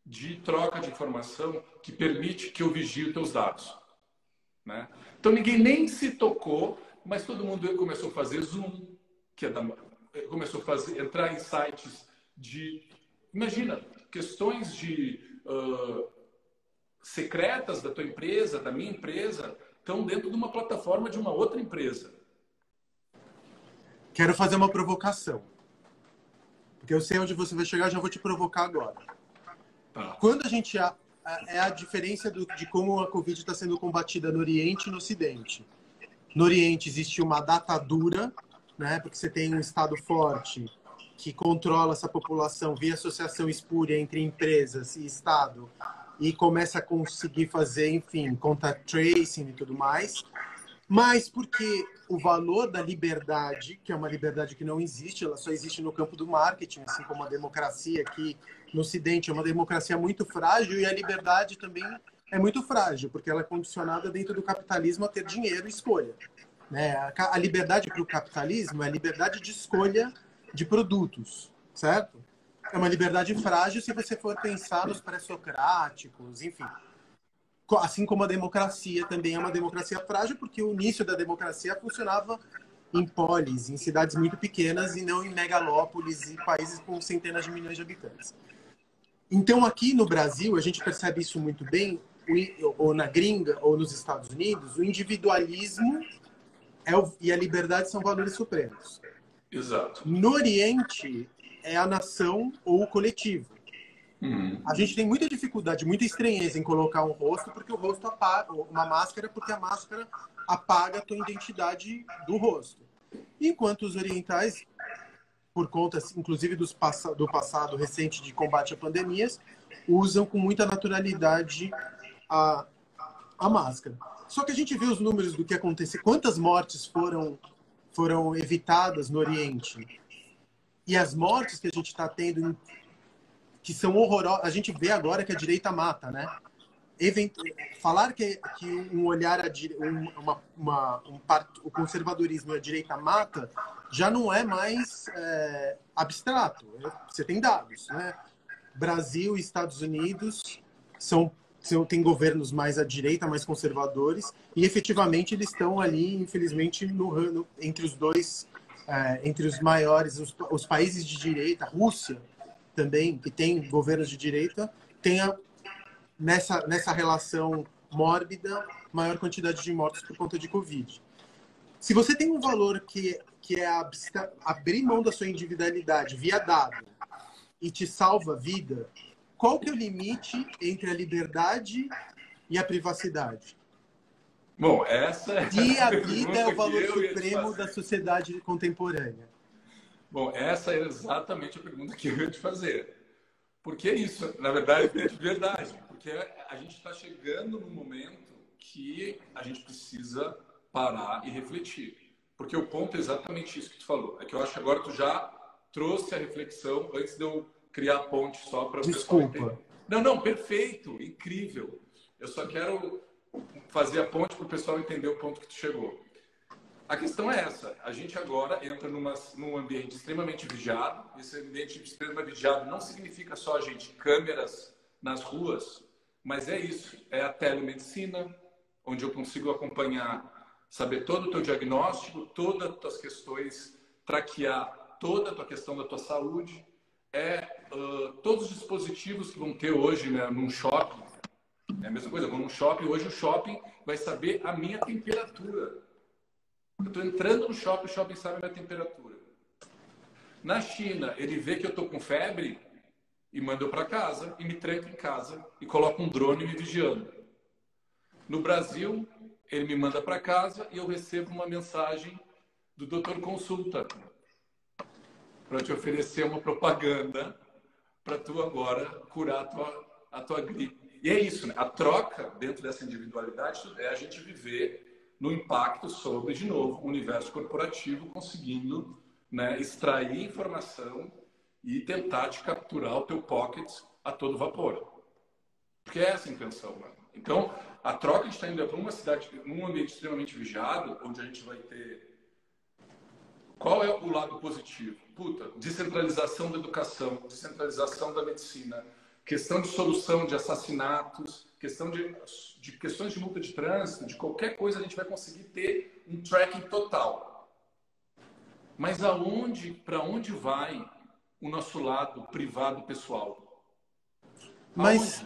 de troca de informação que permite que eu vigie os teus dados, né? Então ninguém nem se tocou, mas todo mundo começou a fazer Zoom, começou a entrar em sites de, imagina, questões de secretas da tua empresa, da minha empresa, estão dentro de uma plataforma de uma outra empresa. Quero fazer uma provocação. Porque eu sei onde você vai chegar, já vou te provocar agora. Tá. Quando a gente... É a diferença de como a Covid está sendo combatida no Oriente e no Ocidente. No Oriente existe uma datadura, né? Porque você tem um Estado forte que controla essa população via associação espúria entre empresas e Estado e começa a conseguir fazer, enfim, contact tracing e tudo mais. Mas porque o valor da liberdade, que é uma liberdade que não existe, ela só existe no campo do marketing, assim como a democracia aqui no Ocidente é uma democracia muito frágil, e a liberdade também é muito frágil, porque ela é condicionada dentro do capitalismo a ter dinheiro e escolha, né? A liberdade para o capitalismo é a liberdade de escolha de produtos, certo? É uma liberdade frágil se você for pensar nos pré-socráticos, enfim. Assim como a democracia também é uma democracia frágil, porque o início da democracia funcionava em polis, em cidades muito pequenas, e não em megalópolis e países com centenas de milhões de habitantes. Então, aqui no Brasil, a gente percebe isso muito bem, ou na gringa, ou nos Estados Unidos, o individualismo e a liberdade são valores supremos. Exato. No Oriente, é a nação ou o coletivo. A gente tem muita dificuldade, muita estranheza em colocar um rosto, porque o rosto apaga, uma máscara, porque a máscara apaga a tua identidade do rosto. Enquanto os orientais, por conta, inclusive, do passado recente de combate a pandemias, usam com muita naturalidade a máscara. Só que a gente vê os números do que aconteceu, quantas mortes foram evitadas no Oriente. E as mortes que a gente está tendo, que são horrorosas, a gente vê agora que a direita mata, né? Falar que um olhar, o conservadorismo e a direita mata, já não é mais abstrato. Você tem dados, né? Brasil e Estados Unidos têm governos mais à direita, mais conservadores, e efetivamente eles estão ali, infelizmente, entre os dois, entre os maiores, os países de direita. A Rússia também, que tem governos de direita, tem nessa relação mórbida maior quantidade de mortos por conta de Covid. Se você tem um valor que é abrir mão da sua individualidade via dado e te salva a vida, qual que é o limite entre a liberdade e a privacidade? Bom, essa é e a vida é o valor supremo da sociedade contemporânea. Bom, essa é exatamente a pergunta que eu ia te fazer. Porque é isso, na verdade, é de verdade. Porque a gente está chegando num momento que a gente precisa parar e refletir. Porque o ponto é exatamente isso que tu falou. É que eu acho que agora tu já trouxe a reflexão antes de eu criar a ponte só para o pessoal entender. Não, perfeito, incrível. Eu só quero fazer a ponte para o pessoal entender o ponto que tu chegou. A questão é essa. A gente agora entra num ambiente extremamente vigiado. Esse ambiente extremamente vigiado não significa só, gente, câmeras nas ruas, mas é isso. É a telemedicina, onde eu consigo acompanhar saber todo o teu diagnóstico, todas as tuas questões, traquear toda a tua questão da tua saúde, todos os dispositivos que vão ter hoje, né, num shopping. É a mesma coisa, eu vou num shopping, hoje o shopping vai saber a minha temperatura. Eu estou entrando no shopping, o shopping sabe a minha temperatura. Na China, ele vê que eu estou com febre e manda eu para casa, e me tranca em casa, e coloca um drone me vigiando. No Brasil, ele me manda para casa e eu recebo uma mensagem do Doutor Consulta para te oferecer uma propaganda para tu agora curar a tua gripe. E é isso, né? A troca dentro dessa individualidade é a gente viver no impacto sobre, de novo, o universo corporativo conseguindo, né, extrair informação e tentar te capturar o teu pocket a todo vapor. Porque é essa a intenção, né? Então, a troca a gente está indo para uma cidade, num ambiente extremamente vigiado, onde a gente vai ter... Qual é o lado positivo? Puta, descentralização da educação, descentralização da medicina, questão de solução de assassinatos, questão de questões de multa de trânsito, de qualquer coisa a gente vai conseguir ter um tracking total. Mas para onde vai o nosso lado privado pessoal? Mas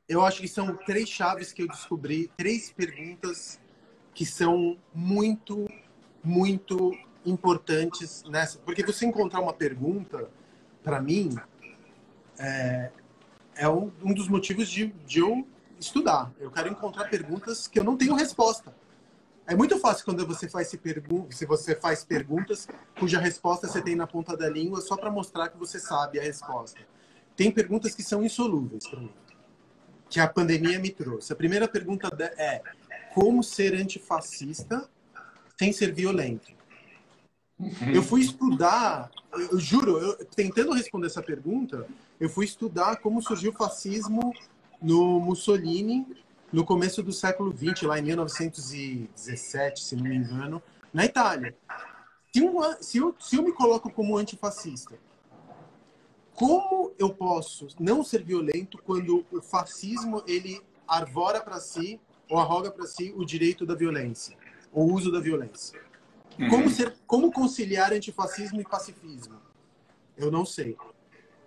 eu acho que são 3 chaves que eu descobri, 3 perguntas que são muito, muito importantes nessa. Porque você encontrar uma pergunta, para mim, é um dos motivos de eu estudar. Eu quero encontrar perguntas que eu não tenho resposta. É muito fácil quando você faz perguntas cuja resposta você tem na ponta da língua só para mostrar que você sabe a resposta. Tem perguntas que são insolúveis para mim, que a pandemia me trouxe. A primeira pergunta é: como ser antifascista sem ser violento? Eu fui estudar, eu juro, tentando responder essa pergunta, eu fui estudar como surgiu o fascismo no Mussolini no começo do século XX, lá em 1917, se não me engano, na Itália. Se eu me coloco como antifascista, como eu posso não ser violento quando o fascismo ele arvora para si ou arroga para si o direito da violência, o uso da violência? Como conciliar antifascismo e pacifismo? Eu não sei.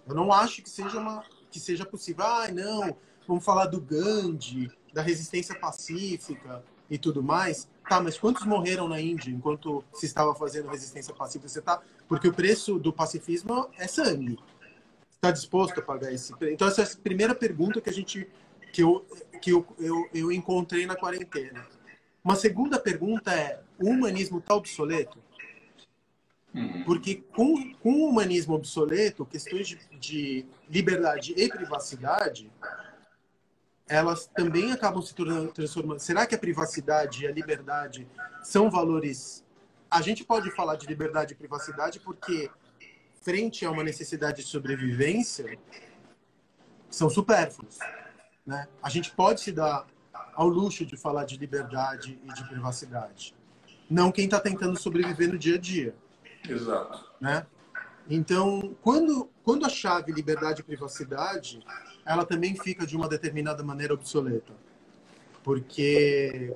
Eu não acho que seja possível. Não, vamos falar do Gandhi, da resistência pacífica e tudo mais. Tá, mas quantos morreram na Índia enquanto se estava fazendo resistência pacífica? Porque o preço do pacifismo é sangue. Está disposto a pagar esse preço? Então, essa é a primeira pergunta que eu encontrei na quarentena. Uma segunda pergunta é: o humanismo está obsoleto? Porque com o humanismo obsoleto, questões de liberdade e privacidade, elas também acabam se transformando. Será que a privacidade e a liberdade são valores... A gente pode falar de liberdade e privacidade porque, frente a uma necessidade de sobrevivência, são supérfluos, né? A gente pode se dar ao luxo de falar de liberdade e de privacidade. Não quem está tentando sobreviver no dia a dia. Exato. Né? Então, quando a chave liberdade e privacidade, ela também fica de uma determinada maneira obsoleta. Porque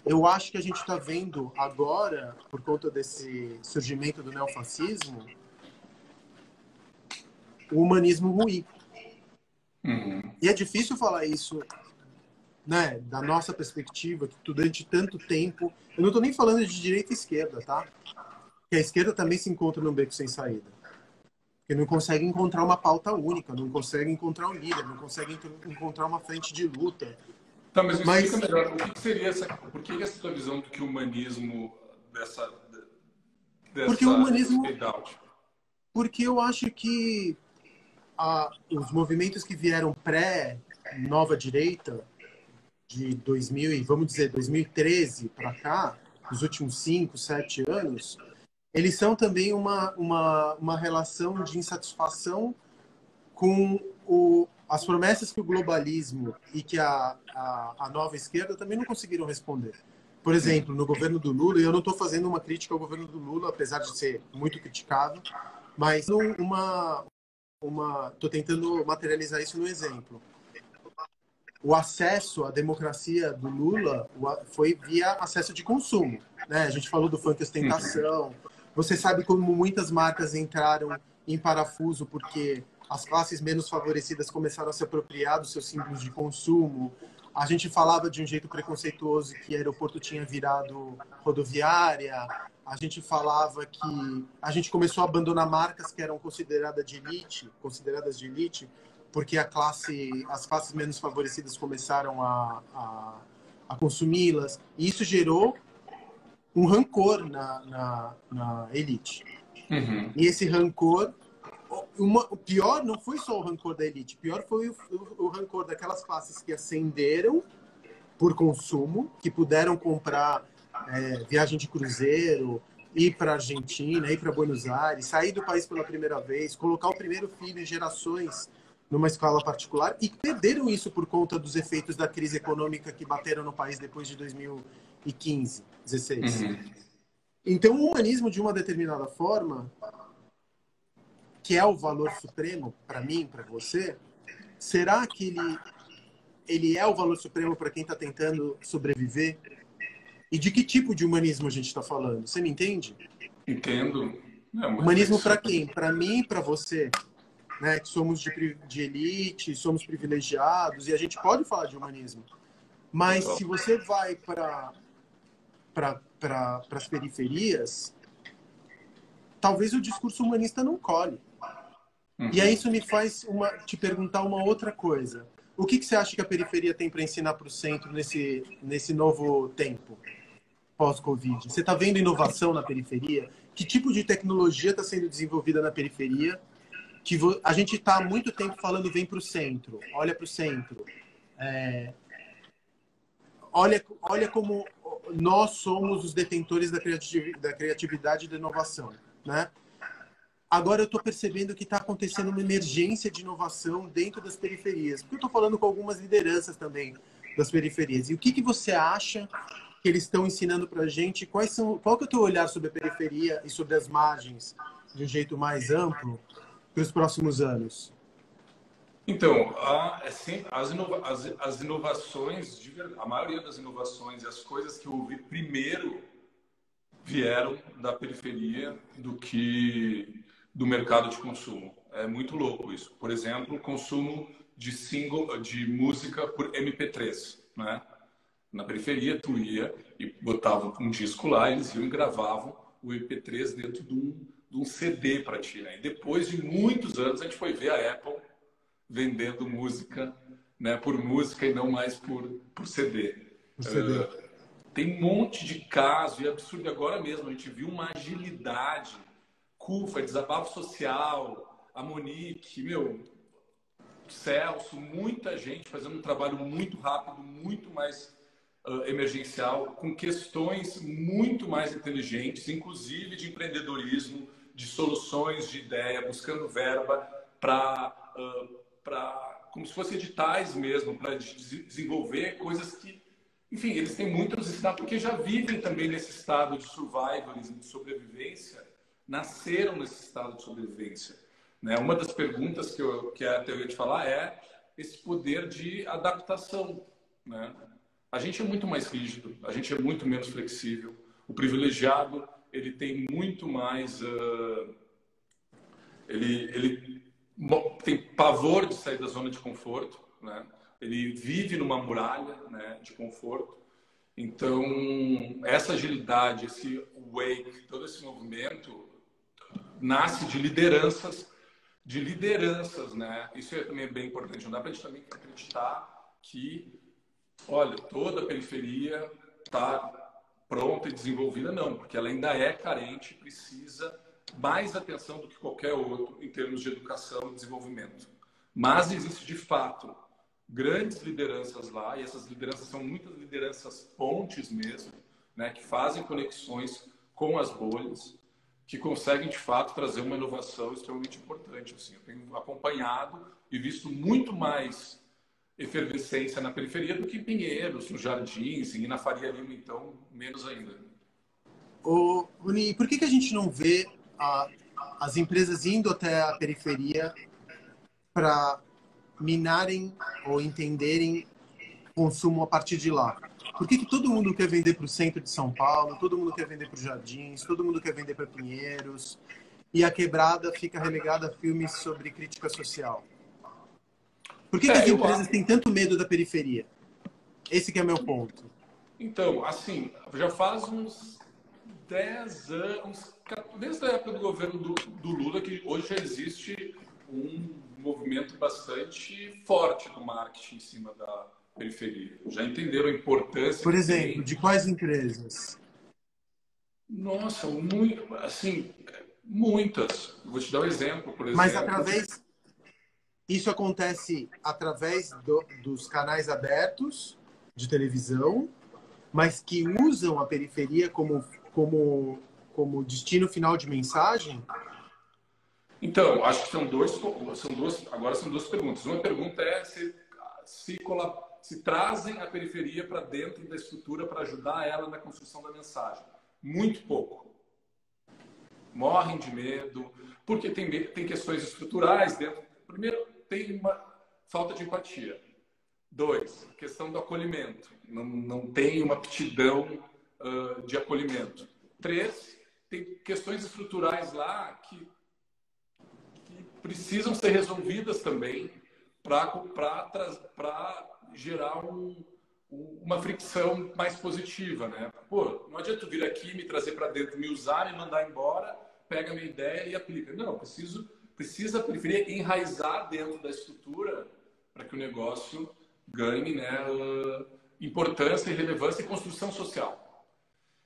eu acho que a gente está vendo agora, por conta desse surgimento do neofascismo, o humanismo ruim. E é difícil falar isso, né, da nossa perspectiva, que durante tanto tempo... Eu não estou nem falando de direita e esquerda, tá? Porque a esquerda também se encontra num beco sem saída. Porque não consegue encontrar uma pauta única, não consegue encontrar um líder, não consegue encontrar uma frente de luta. Tá, mas me explica melhor, o que seria por que essa tua visão do que o humanismo dessa porque o humanismo... fade-out? Porque eu acho que os movimentos que vieram pré-nova direita, de 2000 e vamos dizer 2013 para cá, nos últimos 5, 7 anos, eles são também uma relação de insatisfação com as promessas que o globalismo e que a nova esquerda também não conseguiram responder. Por exemplo, no governo do Lula, e eu não estou fazendo uma crítica ao governo do Lula, apesar de ser muito criticado, mas estou tentando materializar isso no exemplo. o acesso à democracia do Lula foi via acesso de consumo, né? A gente falou do funk ostentação. Você sabe como muitas marcas entraram em parafuso porque as classes menos favorecidas começaram a se apropriar dos seus símbolos de consumo. A gente falava de um jeito preconceituoso que o aeroporto tinha virado rodoviária. A gente falava que a gente começou a abandonar marcas que eram consideradas de elite, porque as classes menos favorecidas começaram a consumi-las. E isso gerou um rancor na elite. Uhum. E esse rancor, o pior não foi só o rancor da elite, pior foi o rancor daquelas classes que ascenderam por consumo, que puderam comprar viagem de cruzeiro, ir para a Argentina, ir para Buenos Aires, sair do país pela primeira vez, colocar o primeiro filho em gerações numa escola particular, e perderam isso por conta dos efeitos da crise econômica que bateram no país depois de 2015, 16. Uhum. Então, o humanismo, de uma determinada forma, que é o valor supremo para mim, para você, será que ele é o valor supremo para quem está tentando sobreviver? E de que tipo de humanismo a gente está falando? Você me entende? Entendo. Humanismo para quem? Para mim, para você, né? Que somos de elite, somos privilegiados, e a gente pode falar de humanismo. Mas se você vai para as periferias, talvez o discurso humanista não colhe. Uhum. E aí isso me faz te perguntar uma outra coisa. O que você acha que a periferia tem para ensinar para o centro nesse novo tempo, pós-Covid? Você está vendo inovação na periferia? Que tipo de tecnologia está sendo desenvolvida na periferia? Que a gente está há muito tempo falando vem para o centro, olha para o centro. Olha como nós somos os detentores da criatividade e da inovação, né? Agora eu estou percebendo que está acontecendo uma emergência de inovação dentro das periferias. Porque eu estou falando com algumas lideranças também das periferias. E o que você acha que eles estão ensinando para a gente? Qual que é o teu olhar sobre a periferia e sobre as margens de um jeito mais amplo para os próximos anos? Então, as inovações, a maioria das inovações e as coisas que eu ouvi primeiro vieram da periferia do que do mercado de consumo. É muito louco isso. Por exemplo, o consumo de música por MP3, né? Na periferia, tu ia e botava um disco lá, eles iam e gravavam o MP3 dentro de um CD para ti, né? E depois de muitos anos, a gente foi ver a Apple vendendo música, né, por música e não mais por CD. Tem um monte de caso, e é absurdo. Agora mesmo a gente viu uma agilidade, CUFA, Desabafo Social, a Monique, Celso, muita gente fazendo um trabalho muito rápido, muito mais emergencial, com questões muito mais inteligentes, inclusive de empreendedorismo, de soluções de ideia, buscando verba para como se fossem editais mesmo, para desenvolver coisas que, enfim, eles têm muito a nos ensinar, porque já vivem também nesse estado de survivalismo, de sobrevivência, nasceram nesse estado de sobrevivência. Né? Uma das perguntas que até eu ia te falar é esse poder de adaptação. Né? A gente é muito mais rígido, a gente é muito menos flexível. O privilegiado, ele tem muito mais... Ele tem pavor de sair da zona de conforto, né? Ele vive numa muralha, né, de conforto. Então, essa agilidade, esse wake, todo esse movimento nasce de lideranças, né? Isso também é bem importante. Não dá para a gente também acreditar que, olha, toda a periferia está pronta e desenvolvida, não, porque ela ainda é carente, precisa mais atenção do que qualquer outro em termos de educação e desenvolvimento. Mas existe, de fato, grandes lideranças lá, e essas lideranças são muitas lideranças pontes mesmo, né, que fazem conexões com as bolhas, que conseguem, de fato, trazer uma inovação extremamente importante. Assim, eu tenho acompanhado e visto muito mais efervescência na periferia do que em Pinheiros, nos Jardins e na Faria Lima, então, menos ainda. Runi, por que a gente não vê as empresas indo até a periferia para minarem ou entenderem consumo a partir de lá? Por que todo mundo quer vender para o centro de São Paulo, todo mundo quer vender para os Jardins, todo mundo quer vender para Pinheiros, e a Quebrada fica relegada a filmes sobre crítica social? Por que as empresas têm tanto medo da periferia? Esse que é meu ponto. Então, assim, já faz uns 10 anos, desde a época do governo do Lula, que hoje já existe um movimento bastante forte do marketing em cima da periferia. Já entenderam a importância. Por exemplo, de quais empresas? Nossa, muito, assim, muitas. Vou te dar um exemplo, por exemplo. Mas isso acontece através dos canais abertos de televisão, mas que usam a periferia como destino final de mensagem? Então, acho que agora são duas perguntas. Uma pergunta é se trazem a periferia para dentro da estrutura para ajudar ela na construção da mensagem. Muito pouco. Morrem de medo, porque tem questões estruturais dentro. Primeiro, tem uma falta de empatia. 2, questão do acolhimento. Não tem uma aptidão de acolhimento. 3, tem questões estruturais lá que precisam ser resolvidas também para gerar uma fricção mais positiva, né? Pô, não adianta tu vir aqui, me trazer para dentro, me usar, me mandar embora, pega a minha ideia e aplica. Não, precisa a periferia enraizar dentro da estrutura para que o negócio ganhe, né, importância e relevância e construção social.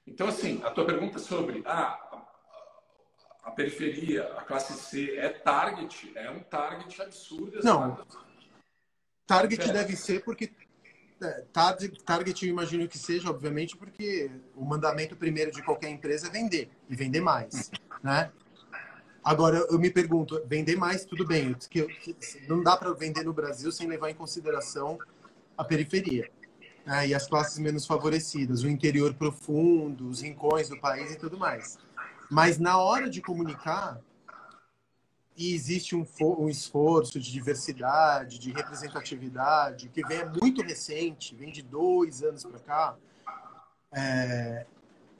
Então, assim, a tua pergunta sobre a periferia, a classe C, é um target absurdo. Não. Target deve ser porque... Target eu imagino que seja, obviamente, porque o mandamento primeiro de qualquer empresa é vender, e vender mais, né? Agora, eu me pergunto, vender mais, tudo bem, não dá para vender no Brasil sem levar em consideração a periferia, né? E as classes menos favorecidas, o interior profundo, os rincões do país e tudo mais. Mas na hora de comunicar, e existe um esforço de diversidade, de representatividade, que é muito recente, vem de 2 anos para cá.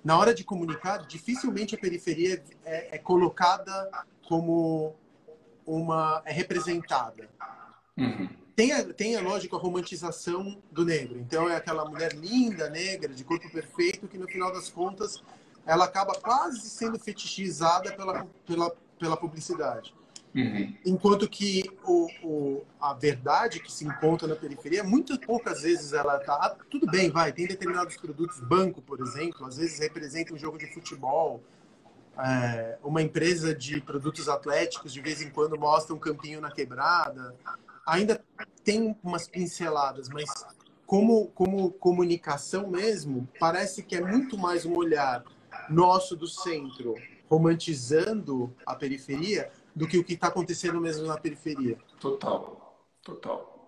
Na hora de comunicar, dificilmente a periferia é colocada como é representada. Uhum. Tem a lógica, a romantização do negro. Então é aquela mulher linda, negra, de corpo perfeito, que no final das contas ela acaba quase sendo fetichizada pela publicidade. Uhum. Enquanto que a verdade que se encontra na periferia, muito poucas vezes ela tá... tudo bem, tem determinados produtos, banco, por exemplo, às vezes representa um jogo de futebol, uma empresa de produtos atléticos, de vez em quando mostra um campinho na quebrada. Ainda tem umas pinceladas, mas como comunicação mesmo, parece que é muito mais um olhar nosso do centro, romantizando a periferia, do que o que está acontecendo mesmo na periferia. Total.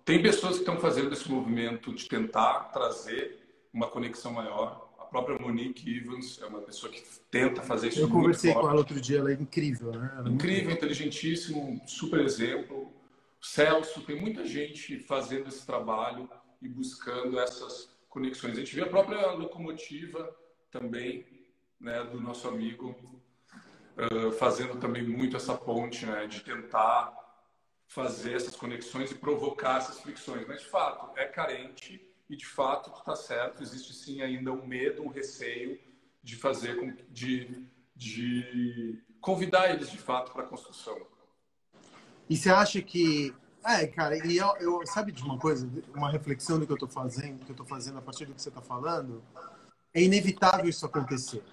Tem pessoas que estão fazendo esse movimento de tentar trazer uma conexão maior. A própria Monique Evans é uma pessoa que tenta fazer isso. Eu conversei com ela outro dia, ela é incrível, né? Incrível, inteligentíssimo, super exemplo. Celso, tem muita gente fazendo esse trabalho e buscando essas conexões. A gente vê a própria locomotiva também, né, do nosso amigo, fazendo também muito essa ponte, né, de tentar fazer essas conexões e provocar essas fricções. Mas, de fato, é carente e, de fato, tu está certo, existe sim ainda um medo, um receio de fazer, de convidar eles, de fato, para a construção. E você acha que... cara, e eu sabe de uma coisa, uma reflexão do que eu estou fazendo a partir do que você está falando? É inevitável isso acontecer.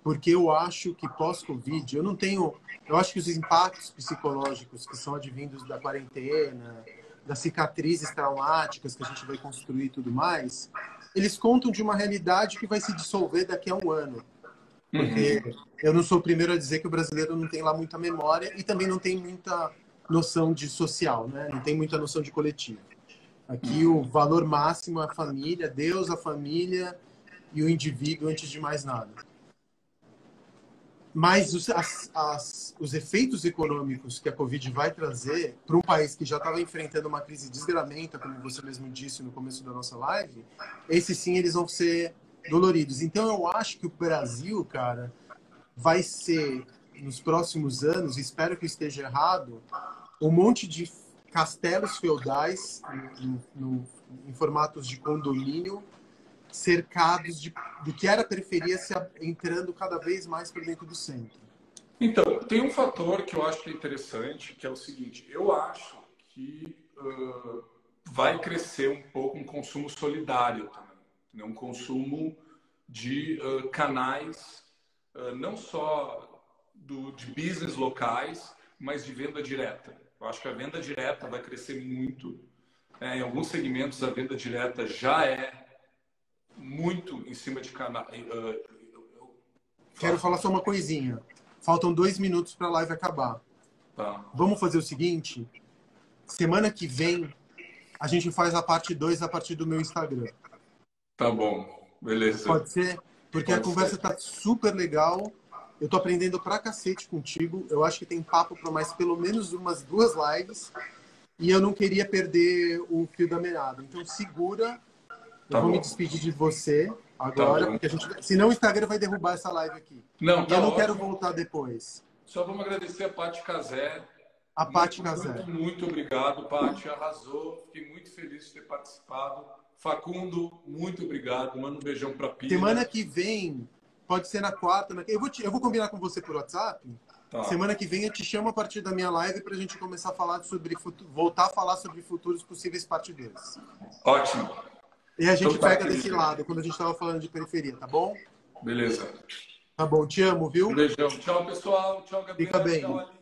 Porque eu acho que pós-Covid, eu acho que os impactos psicológicos que são advindos da quarentena, das cicatrizes traumáticas que a gente vai construir e tudo mais, eles contam de uma realidade que vai se dissolver daqui a um ano. Porque eu não sou o primeiro a dizer que o brasileiro não tem lá muita memória e também não tem muita noção de social, né? Não tem muita noção de coletivo. Aqui o valor máximo é a família, Deus, a família e o indivíduo antes de mais nada. Mas os efeitos econômicos que a Covid vai trazer para um país que já estava enfrentando uma crise desgramenta, como você mesmo disse no começo da nossa live, esses sim eles vão ser doloridos. Então eu acho que o Brasil, cara, vai ser, nos próximos anos, espero que eu esteja errado, um monte de castelos feudais em formatos de condomínio, cercados do que era a periferia, entrando cada vez mais para dentro do centro. Então, tem um fator que eu acho que é interessante, que é o seguinte: eu acho que vai crescer um pouco um consumo solidário também, né? Um consumo de canais, não só de business locais, mas de venda direta. Eu acho que a venda direta vai crescer muito. Em alguns segmentos, a venda direta já é muito em cima de canal. Quero falar só uma coisinha. Faltam 2 minutos para a live acabar. Tá. Vamos fazer o seguinte: semana que vem a gente faz a parte 2 a partir do meu Instagram. Tá bom, beleza. Pode ser? Porque Pode a conversa ser. tá super legal. Eu tô aprendendo pra cacete contigo. Eu acho que tem papo para mais pelo menos umas 2 lives. E eu não queria perder o fio da meada. Então segura. Eu Tá vou me bom. despedir de você agora, Tá bom. porque senão o Instagram vai derrubar essa live aqui. Não, E tá eu não quero ótimo. voltar depois. Só vamos agradecer a Paty Cazé. A Paty Muito, Cazé. muito, muito obrigado, Paty. Arrasou. Fiquei muito feliz de ter participado. Facundo, muito obrigado. Manda um beijão pra Pia. Semana que vem, pode ser na quarta. Eu vou combinar com você por WhatsApp. Tá. Semana que vem eu te chamo a partir da minha live para a gente começar a falar voltar a falar sobre futuros possíveis parte 2. Ótimo. E a gente Então tá, pega querido. desse lado, quando a gente estava falando de periferia, tá bom? Beleza. Tá bom, te amo, viu? Um beijão. Tchau, pessoal. Tchau, Gabriel. Fica bem. Tchau, Aline.